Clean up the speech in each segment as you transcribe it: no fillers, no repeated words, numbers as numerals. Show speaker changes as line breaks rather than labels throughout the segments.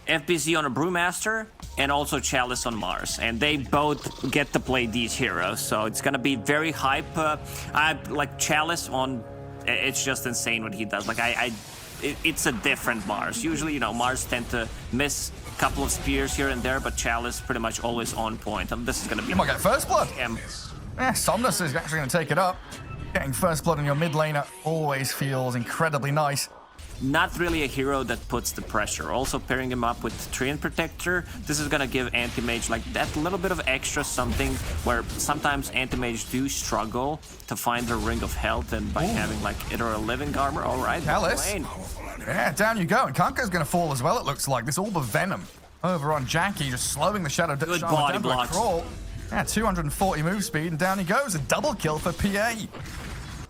FBZ on a Brewmaster and also Chalice on Mars, and they both get to play these heroes, so it's gonna be very hype. I like Chalice on. It's just insane what he does. Like it's a different Mars. Usually, you know, Mars tend to miss a couple of spears here and there, but Chalice pretty much always on point. And this is gonna be.
You might get first blood. Yeah, Somnus is actually gonna take it up. Getting first blood in your mid laner always feels incredibly nice.
Not really a hero that puts the pressure. Also pairing him up with Treant Protector, this is gonna give Anti-Mage like that little bit of extra something where sometimes Anti-Mage do struggle to find their ring of health, and by having like either a living armor, alright.
Chalice. Yeah, down you go. And Kanka's gonna fall as well, it looks like. This Orb of Venom over on Jackie, just slowing the Shadow
Good
Shaman
body
down to a
blocks.
crawl. Yeah, 240 move speed, and down he goes. A double kill for PA.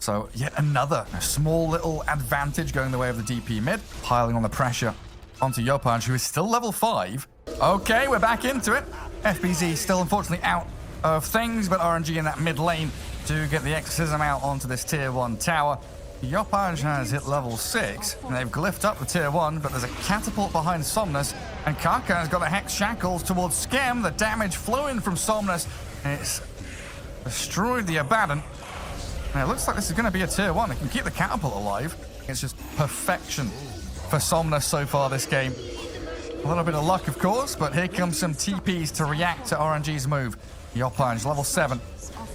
So yet another small little advantage going the way of the DP mid, piling on the pressure onto Yopaj, who is still level 5. Okay, we're back into it. FBZ still unfortunately out of things, but RNG in that mid lane to get the exorcism out onto this tier 1 tower. Yopaj has hit level 6, and they've glyphed up the tier 1, but there's a catapult behind Somnus, and Kaka has got the Hex Shackles towards Skem, the damage flowing from Somnus, and it's destroyed the Abaddon. Now, it looks like this is going to be a tier 1. It can keep the catapult alive. It's just perfection for Somnus so far this game. A little bit of luck, of course, but here comes some TPs to react to RNG's move. Yopaj, level 7.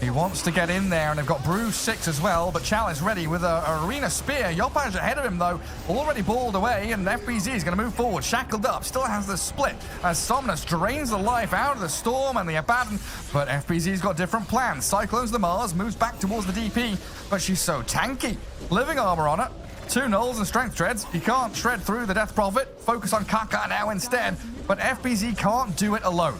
He wants to get in there, and they've got Brew 6 as well, but Chalice ready with a Arena Spear. Yopaj ahead of him, though, already balled away, and FBZ is going to move forward. Shackled up, still has the split, as Somnus drains the life out of the Storm and the Abaddon, but FBZ's got different plans. Cyclones the Mars, moves back towards the DP, but she's so tanky. Living armor on it. 2 nulls and strength treads. He can't shred through the Death Prophet. Focus on Kaka now instead, but FBZ can't do it alone.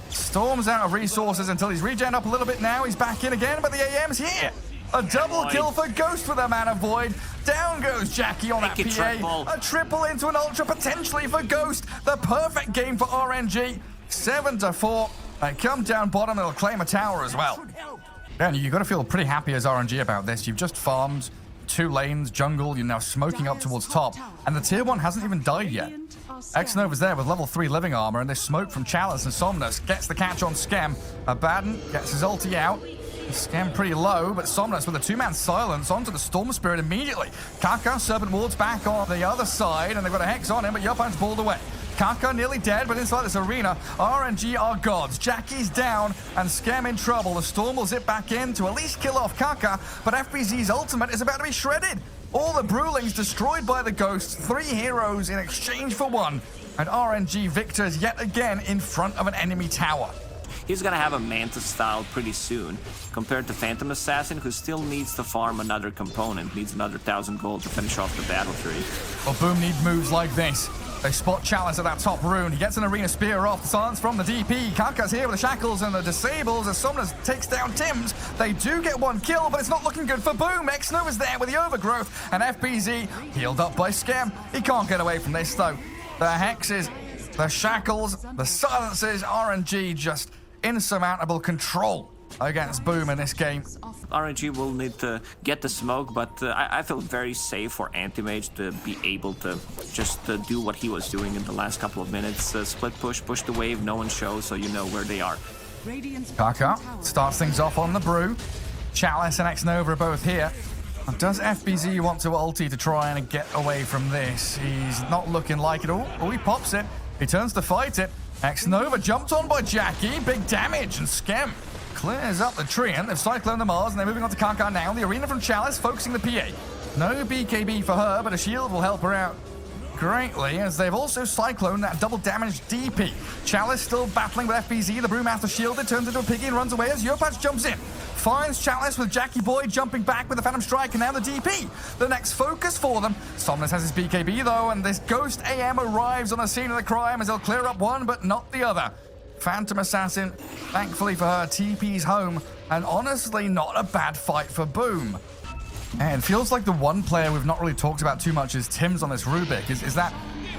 Storm's out of resources until he's regen up a little bit now. He's back in again, but the AM's here. A double kill for Ghost with a Mana Void. Down goes Jackie on that PA. A triple into an Ultra potentially for Ghost. The perfect game for RNG. 7-4. They come down bottom, they'll claim a tower as well. And you've got to feel pretty happy as RNG about this. You've just farmed 2 lanes, jungle, you're now smoking up towards top, and the tier 1 hasn't even died yet. X-Nova's there with level 3 living armor, and this smoke from Chalice and Somnus gets the catch on Skem. Abaddon gets his ulti out. Skem pretty low, but Somnus with a 2-man silence onto the Storm Spirit immediately. Kaka, Serpent Ward's back on the other side, and they've got a Hex on him, but Yopaj's balled away. Kaka nearly dead, but inside this arena, RNG are gods. Jackie's down, and Skem in trouble. The Storm will zip back in to at least kill off Kaka, but FBZ's ultimate is about to be shredded. All the Brewlings destroyed by the Ghosts, 3 heroes in exchange for 1, and RNG victors yet again in front of an enemy tower.
He's gonna have a Mantis style pretty soon, compared to Phantom Assassin, who still needs to farm another component, needs another 1,000 gold to finish off the battle tree.
Well, Boom need moves like this. They spot Chalice at that top rune. He gets an Arena Spear off. The silence from the DP. Kaka's here with the shackles and the disables as Somnus takes down Tims. They do get 1 kill, but it's not looking good for Boom. X-Nova's there with the overgrowth, and FBZ healed up by Skem. He can't get away from this, though. The hexes, the shackles, the silences, RNG just insurmountable control against Boom in this game.
RNG will need to get the smoke, but I feel very safe for Anti-Mage to be able to just do what he was doing in the last couple of minutes. Split push the wave, no one shows, so you know where they are.
Kaka starts things off on the Brew. Chalice and X-Nova are both here. Does FBZ want to ulti to try and get away from this? He's not looking like it. Oh, he pops it. He turns to fight it. X-Nova jumped on by Jackie. Big damage, and Skem clears up the Treant. They've cycloned the Mars, and they're moving on to Kaka now. The arena from Chalice, focusing the PA. No BKB for her, but a shield will help her out greatly, as they've also cycloned that double damage DP. Chalice still battling with FBZ. The Brewmaster shielded, turns into a piggy and runs away as Yopaj jumps in. Finds Chalice with Jackie Boy jumping back with the Phantom Strike, and now the DP. The next focus for them. Somnus has his BKB though, and this Ghost AM arrives on the scene of the crime as they'll clear up 1, but not the other. Phantom Assassin, thankfully for her, TP's home, and honestly not a bad fight for Boom. And it feels like the one player we've not really talked about too much is Tims on this Rubik. Is that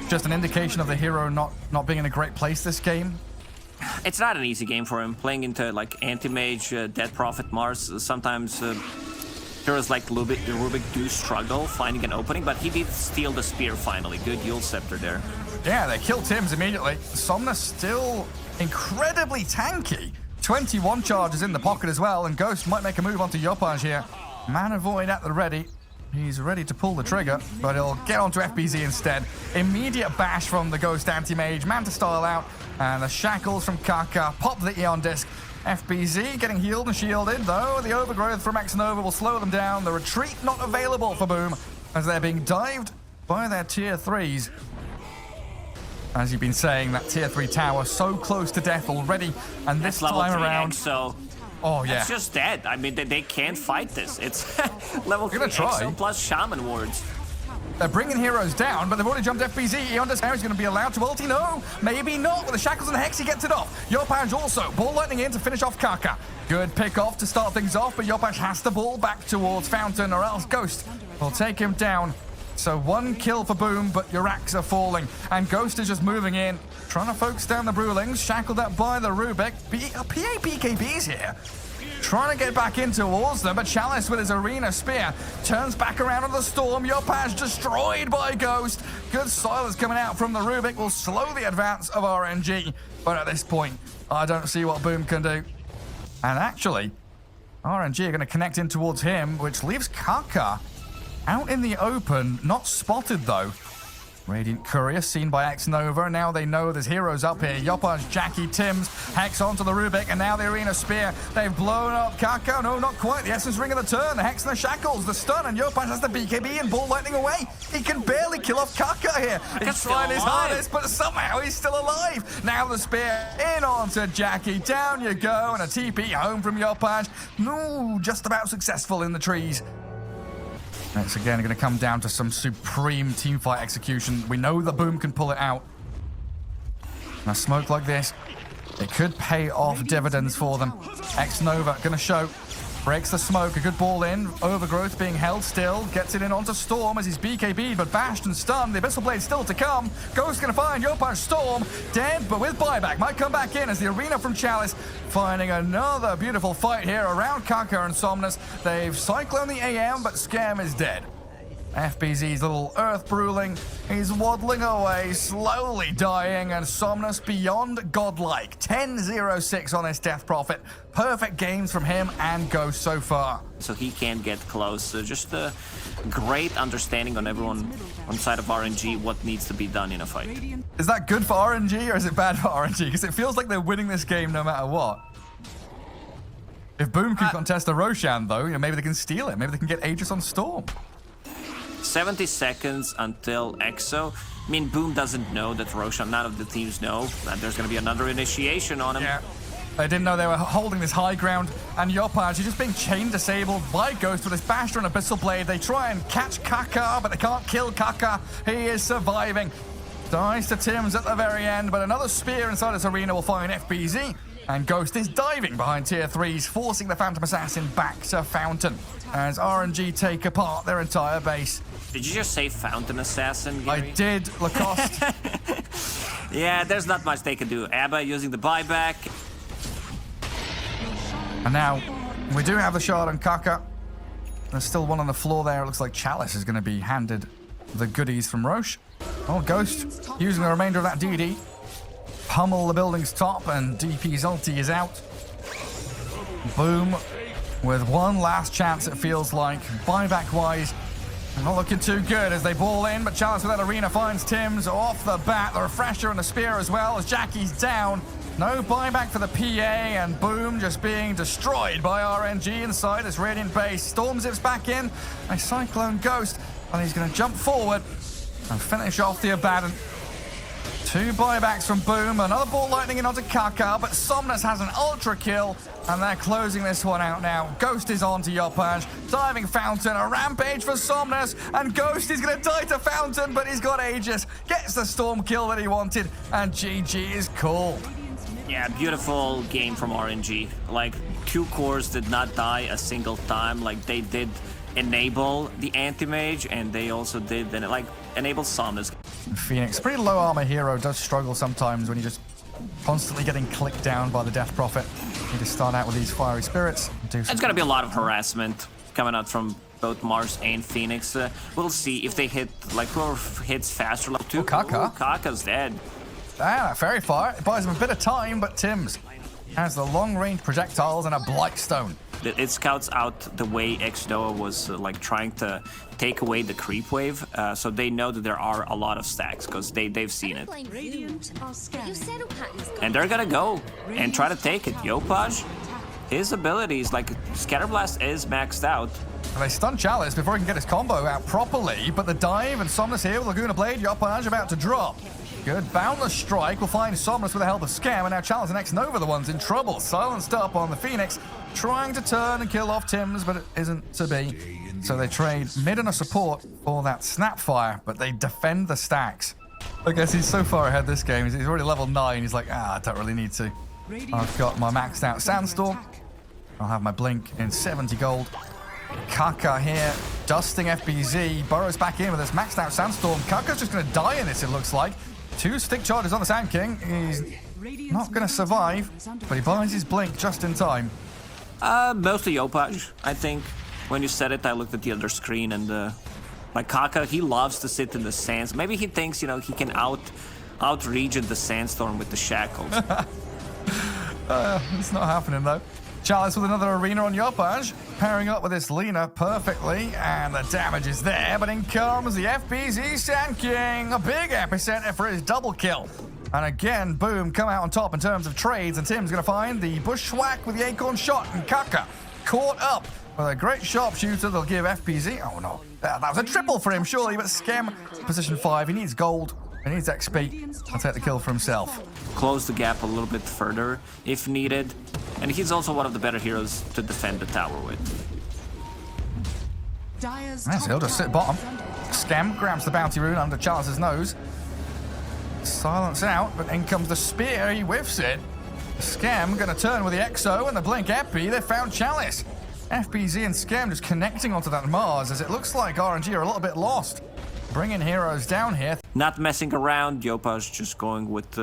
just an indication of the hero not being in a great place this game?
It's not an easy game for him. Playing into like Anti-Mage, Dead Prophet, Mars, sometimes heroes like Rubik do struggle finding an opening, but he did steal the spear finally. Good Yule Scepter there.
Yeah, they kill Tim's immediately. Somnus still incredibly tanky. 21 charges in the pocket as well, and Ghost might make a move onto Yopaj here. Mana Void at the ready. He's ready to pull the trigger, but he'll get onto FBZ instead. Immediate bash from the Ghost Anti-Mage. Manta style out, and the shackles from Kaka pop the Eon Disc. FBZ getting healed and shielded, though the overgrowth from X-Nova will slow them down. The retreat not available for Boom, as they're being dived by their tier 3s. As you've been saying, that tier 3 tower so close to death already, and this time around...
So
oh, yeah.
It's just dead. I mean, they can't fight this. It's level 3 Exo plus Shaman Wards.
They're bringing heroes down, but they've already jumped FBZ. Eon Disc is going to be allowed to ulti. No, maybe not. With the shackles and the hex, he gets it off. Yopaj also. Ball lightning in to finish off Kaka. Good pick off to start things off, but Yopaj has to ball back towards Fountain, or else Ghost will take him down. So 1 kill for Boom, but Yuraks are falling. And Ghost is just moving in, trying to focus down the Brewlings, shackled up by the Rubik. PA BKB's here. Trying to get back in towards them, but Chalice with his Arena Spear turns back around on the Storm. Yopaj destroyed by Ghost. Good silence coming out from the Rubik will slow the advance of RNG. But at this point, I don't see what Boom can do. And actually, RNG are going to connect in towards him, which leaves Kaka out in the open, not spotted though. Radiant Courier seen by X-Nova. Now they know there's heroes up here. Yopaj, Jackie, Tims, Hex onto the Rubik, and now the Arena Spear. They've blown up Kaka. No, not quite. The Essence Ring of the turn. The Hex and the Shackles. The stun, and Yopaj has the BKB and Ball Lightning away. He can barely kill off Kaka here. He's trying his hardest, but somehow he's still alive. Now the Spear in onto Jackie. Down you go, and a TP home from Yopaj. No, just about successful in the trees. It's again going to come down to some supreme teamfight execution. We know that Boom can pull it out. And a smoke like this, it could pay off dividends for them. X-Nova going to show. Breaks the smoke, a good ball in. Overgrowth being held still. Gets it in onto Storm as he's BKB, but bashed and stunned. The Abyssal Blade still to come. Ghost going to find Yopaj. Storm dead, but with buyback. Might come back in as the Arena from Chalice finding another beautiful fight here around Kaka and Somnus. They've cycloned the AM, but Scam is dead. FBZ's little Earth Brewling. He's waddling away, slowly dying, and Somnus beyond godlike. 10-0-6 on his Death Prophet. Perfect games from him and Ghost so far.
So he can't get close. So just a great understanding on everyone on side of RNG what needs to be done in a fight.
Is that good for RNG or is it bad for RNG? Because it feels like they're winning this game no matter what. If Boom can contest a Roshan, though, maybe they can steal it. Maybe they can get Aegis on Storm.
70 seconds until EXO. I mean, Boom doesn't know that Roshan, none of the teams know that there's going to be another initiation on him.
Yeah. They didn't know they were holding this high ground, and Yopaj is just being chain disabled by Ghost with his Basher and Abyssal Blade. They try and catch Kaka, but they can't kill Kaka. He is surviving. Dies to Tims at the very end, but another spear inside this arena will find FBZ. And Ghost is diving behind tier 3s, forcing the Phantom Assassin back to Fountain as RNG take apart their entire base.
Did you just say Fountain Assassin, Gary?
I did, Lacoste.
Yeah, there's not much they can do. Abba using the buyback.
And now, we do have the shard on Kaka. There's still one on the floor there. It looks like Chalice is going to be handed the goodies from Roche. Oh, Ghost using the remainder of that DD. Pummel the building's top, and DP's ulti is out. Boom with one last chance, it feels like. Buyback-wise, not looking too good as they ball in, but Chalice with that Arena finds Tims off the bat. The Refresher and the Spear as well as Jackie's down. No buyback for the PA, and Boom just being destroyed by RNG inside his Radiant base. Storm zips back in, a Cyclone Ghost, and he's going to jump forward and finish off the Abaddon. 2 buybacks from Boom, another Ball Lightning in onto Kaka, but Somnus has an ultra kill, and they're closing this one out now. Ghost is on to Yopaj, diving Fountain, a rampage for Somnus, and Ghost is going to die to Fountain, but he's got Aegis, gets the Storm kill that he wanted, and GG is called.
Yeah, beautiful game from RNG. Like, 2 cores did not die a single time. Like, they did enable the Anti-Mage, and they also did, enable Somnus.
Phoenix, pretty low armor hero, does struggle sometimes when you're just constantly getting clicked down by the Death Prophet. You just start out with these Fiery Spirits.
It's going to be a lot of harassment coming out from both Mars and Phoenix. We'll see if they hit, like, whoever hits faster. Like, two.
Kaka.
Kaka's dead.
Ah, very far. It buys him a bit of time, but Tim's has the long-range projectiles and a Blightstone.
It scouts out the way Xdoa was like trying to take away the creep wave, so they know that there are a lot of stacks because they've seen it. And they're gonna go and try to take it. Yopaj, his abilities, like Scatterblast is maxed out.
And they stun Chalice before he can get his combo out properly, but the dive and Somnus here with Laguna Blade, Yopaj about to drop. Good Boundless Strike will find Somnus with the help of Scam, and now Chalice and X-Nova the ones in trouble. Silenced up on the Phoenix, trying to turn and kill off Tim's, but it isn't to be. So they trade mid and a support for that Snapfire, but they defend the stacks. I guess he's so far ahead this game. He's already level 9. He's like, I don't really need to. I've got my maxed out Sandstorm. I'll have my Blink in 70 gold. Kaka here, dusting FBZ. Burrows back in with this maxed out Sandstorm. Kaka's just going to die in this, it looks like. 2 stick charges on the Sand King. He's not going to survive, but he buys his Blink just in time.
Mostly Yopaj, I think. When you said it, I looked at the other screen and like Kaka, he loves to sit in the sands. Maybe he thinks, you know, he can out-region the Sandstorm with the shackles.
It's not happening though. Chalice with another arena on Yopaj, pairing up with this Lina perfectly, and the damage is there, but in comes the FBZ Sand King, a big epicenter for his double kill. And again, boom, come out on top in terms of trades, and Tim's going to find the Bushwhack with the Acorn Shot, and Kaka caught up with a great sharpshooter. They'll give FBZ, oh no, that was a triple for him surely, but Scam, position 5, he needs gold, he needs XP, I'll take the kill for himself.
Close the gap a little bit further if needed. And he's also one of the better heroes to defend the tower with.
Yes, he'll just sit bottom. Scam grabs the bounty rune under Chalice's nose. Silence out, but in comes the spear. He whiffs it. Scam going to turn with the Exo and the Blink Epi. They found Chalice. FBZ and Scam just connecting onto that Mars as it looks like RNG are a little bit lost. Bringing heroes down here.
Not messing around. Yopaj just going with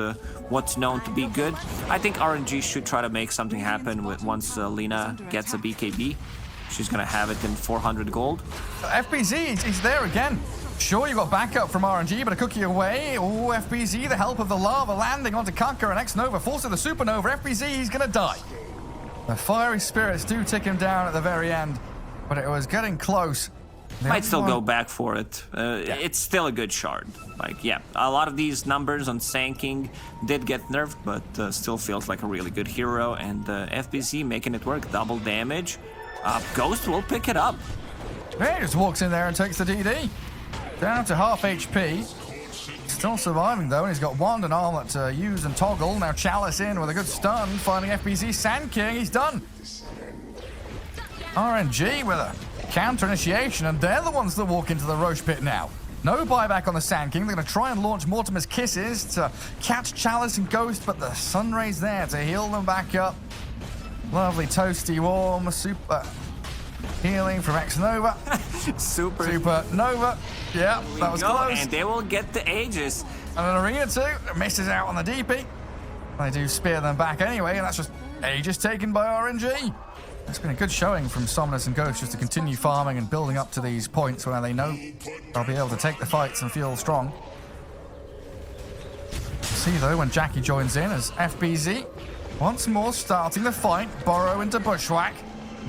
what's known to be good. I think RNG should try to make something happen with once Lina gets a BKB. She's going to have it in 400 gold.
FBZ, he's there again. Sure, you got backup from RNG, but a cookie away. Oh, FBZ, the help of the lava landing onto Kaka and X-Nova, forcing the Supernova. FBZ, he's going to die. The fiery spirits do tick him down at the very end, but it was getting close.
Might still go back for it. It's still a good shard. Like, yeah, a lot of these numbers on Sand King did get nerfed, but still feels like a really good hero. And FBZ making it work. Double damage. Ghost will pick it up.
He just walks in there and takes the DD. Down to half HP. Still surviving though, and he's got Wand and Armlet to use and toggle. Now Chalice in with a good stun, finding FBZ Sand King. He's done. RNG with a counter initiation, and they're the ones that walk into the Roche pit now. No buyback on the Sand King. They're going to try and launch Mortimer's Kisses to catch Chalice and Ghost, but the Sun Ray's there to heal them back up. Lovely toasty warm super healing from X-Nova. Supernova. Yeah, that was close.
And they will get the Aegis.
And an Arena 2 misses out on the DP. They do spear them back anyway, and that's just Aegis taken by RNG. It's been a good showing from Somnus and Ghost just to continue farming and building up to these points where they know they'll be able to take the fights and feel strong. See though when Jackie joins in as FBZ once more starting the fight. Burrow into Bushwhack.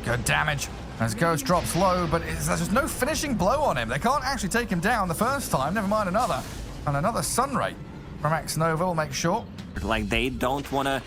Good damage as Ghost drops low, but there's just no finishing blow on him. They can't actually take him down the first time, never mind another. And another Sun Ray from X-Nova will make sure.
Like they don't want to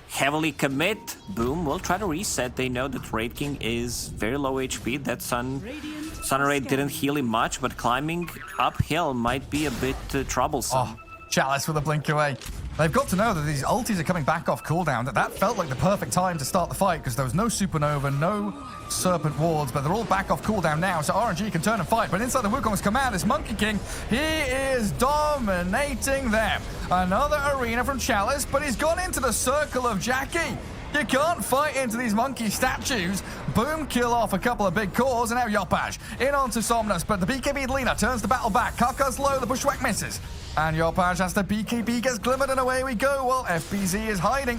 heavily commit. Boom, we'll try to reset. They know that Raid King is very low HP. That Sun Ray didn't heal him much, but climbing uphill might be a bit troublesome.
Oh, Chalice with a blink away. They've got to know that these ultis are coming back off cooldown. That felt like the perfect time to start the fight because there was no Supernova, no Serpent Wards, but they're all back off cooldown now, so RNG can turn and fight. But inside the Wukong's command is Monkey King. He is dominating them. Another arena from Chalice, but he's gone into the circle of Jackie. You can't fight into these monkey statues. Boom, kill off a couple of big cores, and now Yopaj in onto Somnus, but the BKB Lina turns the battle back. Kaka's low, the Bushwhack misses. And Yopaj has the BKB, gets glimmered, and away we go. Well, FBZ is hiding.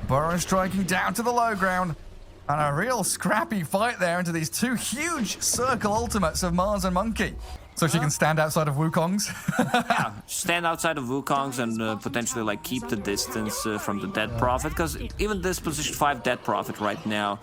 Burrow striking down to the low ground. And a real scrappy fight there into these two huge circle ultimates of Mars and Monkey. So she can stand outside of Wukong's.
Yeah, stand outside of Wukong's and potentially like keep the distance from the Dead Prophet, because even this position 5 Dead Prophet right now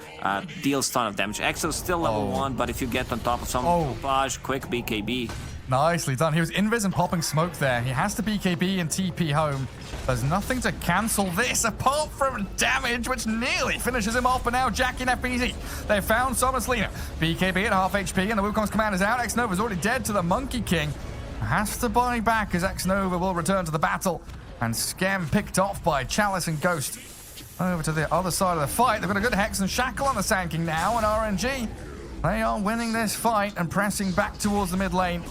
deals ton of damage. Exo's still level 1, but if you get on top of some Page, quick BKB.
Nicely done. He was invis and popping smoke there. He has to BKB and TP home. There's nothing to cancel this apart from damage, which nearly finishes him off. But now Jackie and FBZ, they found Somerslina. BKB at half HP, and the Wukong's command is out. X-Nova's already dead to the Monkey King. Has to buy back as X-Nova will return to the battle. And Skem picked off by Chalice and Ghost. Over to the other side of the fight. They've got a good Hex and Shackle on the Sand King now, and RNG. They are winning this fight and pressing back towards the mid lane.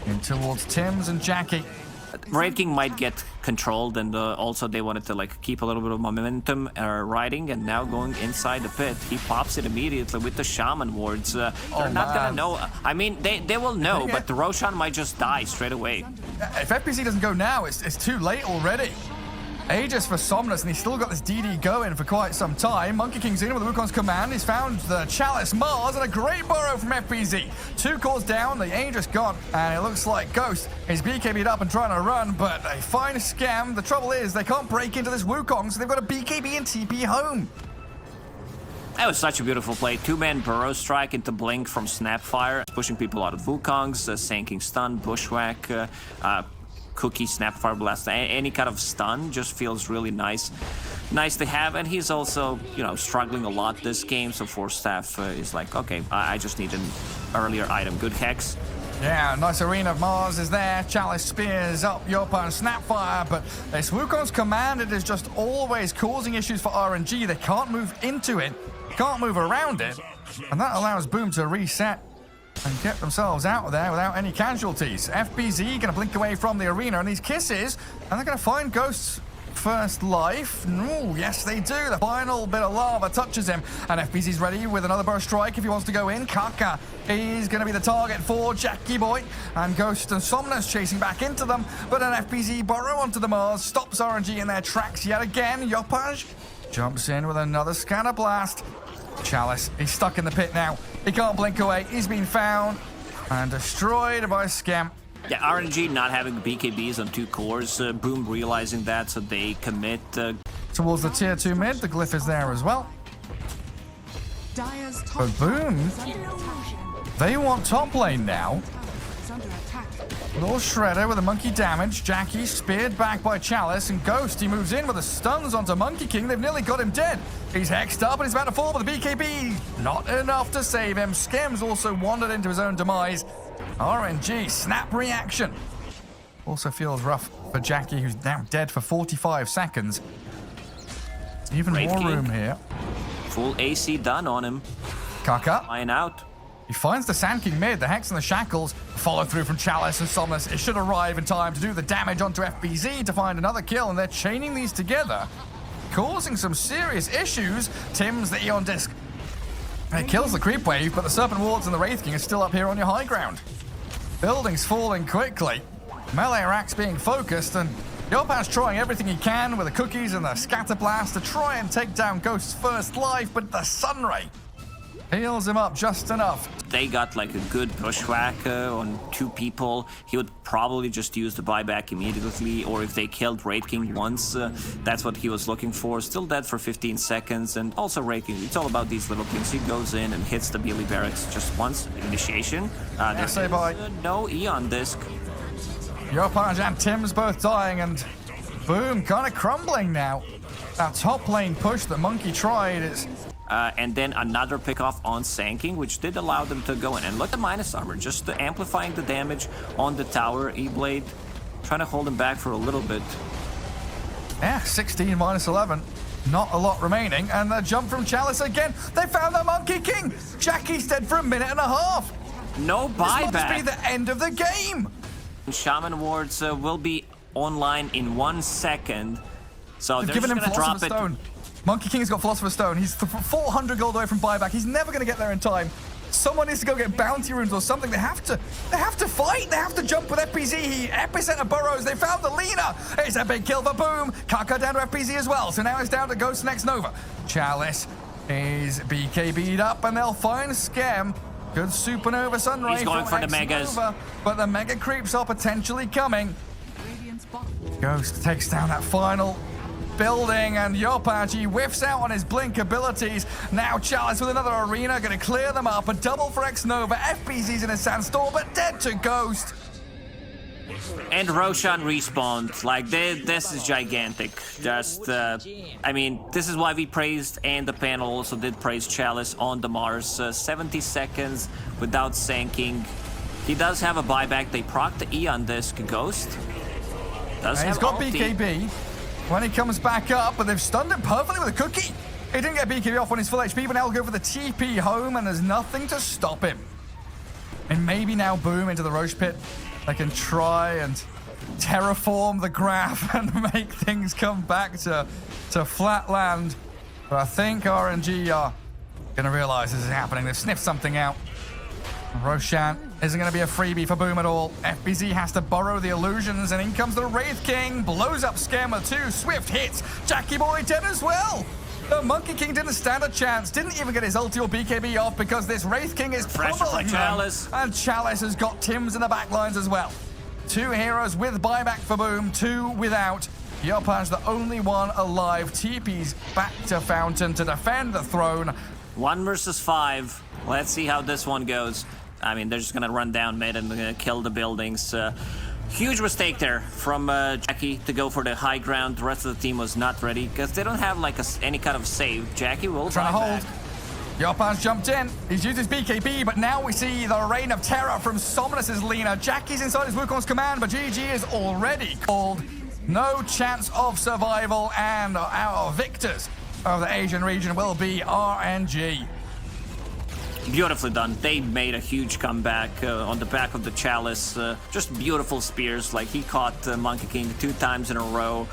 In towards Tims and Jackie.
Raid King might get controlled, and also they wanted to like keep a little bit of momentum riding, and now going inside the pit. He pops it immediately with the Shaman wards. They're not gonna know. I mean, they will know, but the Roshan might just die straight away.
If FPC doesn't go now, it's too late already. Aegis for Somnus, and he's still got this DD going for quite some time. Monkey King's in with the Wukong's command. He's found the Chalice Mars and a great burrow from FPZ. 2 cores down, the Aegis gone, and it looks like Ghost is BKB'd up and trying to run, but they find Scam. The trouble is they can't break into this Wukong, so they've got a BKB and TP home.
That was such a beautiful play. 2-man burrow strike into Blink from Snapfire, pushing people out of Wukong's, Sanking Stun, Bushwhack, Cookie, Snapfire Blast, any kind of stun just feels really nice to have. And he's also, you know, struggling a lot this game, so Force Staff is like, okay, I just need an earlier item. Good Hex.
Yeah, nice Arena of Mars is there. Chalice spears up Yopa and Snapfire, but this Wukong's command, it is just always causing issues for RNG. They can't move into it, can't move around it, and that allows Boom to reset and get themselves out of there without any casualties. FBZ gonna blink away from the arena, and these kisses, and they're gonna find Ghost's first life. Ooh, yes, they do. The final bit of lava touches him, and FBZ's ready with another burst strike if he wants to go in. Kaka is gonna be the target for Jackie Boy, and Ghost and Somnus chasing back into them, but an FBZ burrow onto the Mars stops RNG in their tracks yet again. Yopaj jumps in with another scanner blast. Chalice, he's stuck in the pit now. He can't blink away. He's been found and destroyed by Scam.
Yeah, RNG not having BKBs on 2 cores. Boom realizing that, so they commit.
Towards the tier 2 mid, the glyph is there as well. But Boom, they want top lane now. Little Shredder with a Monkey damage. Jackie speared back by Chalice, and Ghost, he moves in with the stuns onto Monkey King. They've nearly got him dead. He's hexed up and he's about to fall with the BKB. Not enough to save him. Skem's also wandered into his own demise. RNG, snap reaction. Also feels rough for Jackie, who's now dead for 45 seconds. Even
Raid
more
King.
room here.
Full AC done on him.
Kaka.
Flying out.
He finds the Sand King mid, the Hex and the Shackles. Follow through from Chalice and Somnus. It should arrive in time to do the damage onto FBZ to find another kill, and they're chaining these together, causing some serious issues. Tim's the Eon Disc. And it kills the creep wave, but the Serpent Wards and the Wraith King are still up here on your high ground. Buildings falling quickly. Melee racks being focused, and Yopa's trying everything he can with the cookies and the scatter blast to try and take down Ghost's first life, but the Sunray heals him up just enough.
They got like a good bushwhack on 2 people. He would probably just use the buyback immediately, or if they killed Raid King once, that's what he was looking for. Still dead for 15 seconds, and also Raid King, it's all about these little things. He goes in and hits the Beely Barracks just once. Initiation.
Say bye.
No Eon Disc.
Yopaj and Tim's both dying, and Boom kind of crumbling now. That top lane push that Monkey tried is...
And then another pickoff on Sanking, which did allow them to go in. And look at minus armor, just amplifying the damage on the tower. E-Blade trying to hold him back for a little bit.
Yeah, 16 minus 11. Not a lot remaining. And the jump from Chalice again. They found the Monkey King. Jackie's dead for a minute and a half.
No buyback.
This must be the end of the game.
Shaman wards will be online in 1 second. So
They've
they're
given
just
him
going to drop
Philosopher's
it.
Stone. Monkey King's got Philosopher's Stone. He's 400 gold away from buyback. He's never going to get there in time. Someone needs to go get bounty runes or something. They have to fight. They have to jump with FPZ. He epicenter burrows. They found the Lina. It's a big kill for Boom. Kaka down to FPZ as well. So now it's down to Ghost next Nova. Chalice He's BKB'd up, and they'll find Skem. Good Supernova Sunray.
He's going
from
for the megas.
Xnova, but the mega creeps are potentially coming. Ghost takes down that final building, and Yopachi whiffs out on his blink abilities. Now Chalice with another arena, going to clear them up. A double for Xnova. FBZ's in a sandstorm, but dead to Ghost.
And Roshan respawned. Like, this is gigantic. Just, I mean, this is why we praised, and the panel also did praise Chalice on the Mars. 70 seconds without sinking. He does have a buyback. They proc the E on this Ghost. Does
And
have
he's got
ulti.
BKB when he comes back up, but they've stunned him perfectly with a cookie. He didn't get BKB off on his full HP, but now he'll go for the TP home, and there's nothing to stop him. And maybe now Boom into the Roche Pit. They can try and terraform the graph and make things come back to flat land. But I think RNG are going to realize this is happening. They've sniffed something out. Roshan isn't going to be a freebie for Boom at all. FBZ has to borrow the illusions, and in comes the Wraith King. Blows up Scam with 2 swift hits. Jackie Boy dead as well. The Monkey King didn't stand a chance. Didn't even get his ulti or BKB off because this Wraith King is
Pressure
pummeling
from Chalice.
them. And Chalice has got Tims in the back lines as well. 2 heroes with buyback for Boom, 2 without. Yopan's the only one alive. TP's back to Fountain to defend the throne.
1 versus 5. Let's see how this one goes. I mean, they're just gonna run down mid and kill the buildings. Huge mistake there from Jackie to go for the high ground. The rest of the team was not ready because they don't have like any kind of save. Jackie will
Trying to
buy
hold.
back.
Yopan's jumped in. He's used his BKB, but now we see the Reign of Terror from Somnus's Lina. Jackie's inside his Wukong's command, but GG is already called. No chance of survival, and our victors of the Asian region will be RNG.
Beautifully done. They made a huge comeback on the back of the Chalice. Just beautiful spears. Like, he caught Monkey King 2 times in a row.